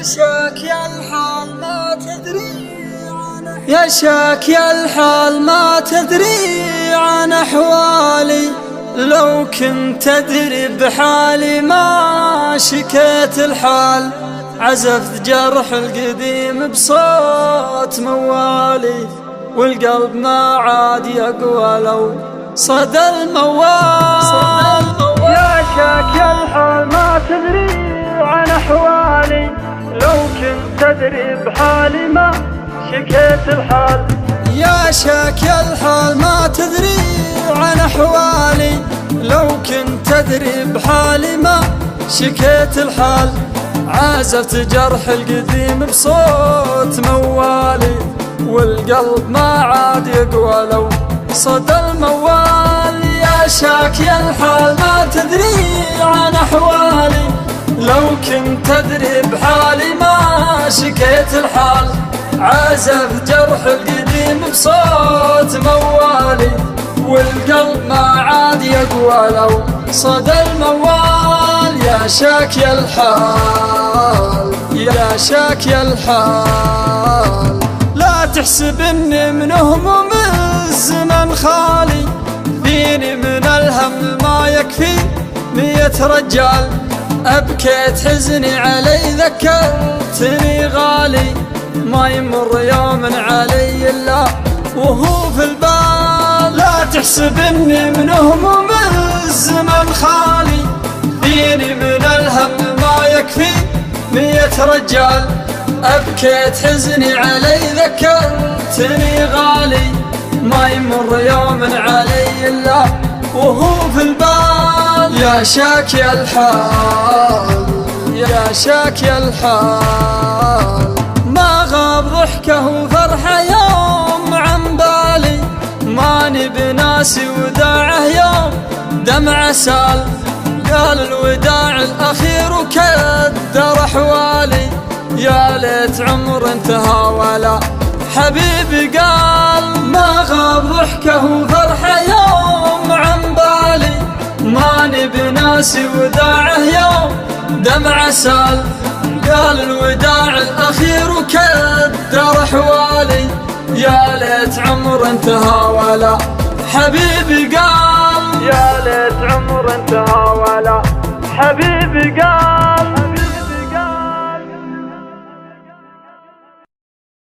يا شاكي الحال ما تدري عن أحوالي، لو كنت تدري بحالي ما شكيت الحال. عزفت جرح القديم بصوت موالي، والقلب ما عاد يقوى لو صدى الموال. يا شاكي الحال ما تدري عن أحوالي، لو كنت تدري بحالي ما شكيت الحال. يا شاكي الحال ما تدري عن أحوالي، لو كنت تدري بحالي ما شكيت الحال. عازفت جرح القديم بصوت موالي، والقلب ما عاد يقوى لو صدى الموال. يا شاكي الحال ما تدري عن أحوالي، لو كنت تدري بحالي ما شكيت الحال. عازفت جرح القديم بصوت موالي، والقلب ما عاد يقوى لو صدى الموال. يا شاكي الحال يا شاكي الحال، لا تحسب اني من هموم الزمن خالي، فيني من الهم ما يكفي 100 رجال. أبكيت حزني علي ذكرتني غالي، ما يمر يوم علي إلا وهو في البال. لا تحسب إني من هموم الزمن خالي، فيني من الهم ما يكفي 100 رجال. أبكيت حزني علي ذكرتني غالي، ما يمر يوم علي إلا وهو في البال. يا شاكي الحال يا شاكي الحال، ما غاب ضحكه وفرحه يوم عن بالي، ماني بناسي وداعه يوم دمعه سال. قال الوداع الأخير وكدر أحوالي، يا ليت عمر انتهى ولا حبيبي قال. ما غاب ضحكه وفرحه يوم عن بالي، ماني بناسي وداعه يوم دمعه سال. قال الوداع الأخير وكدر أحوالي، يا ليت عمر انتهى ولا حبيبي قال. يا ليت عمر انتهى ولا حبيبي قال.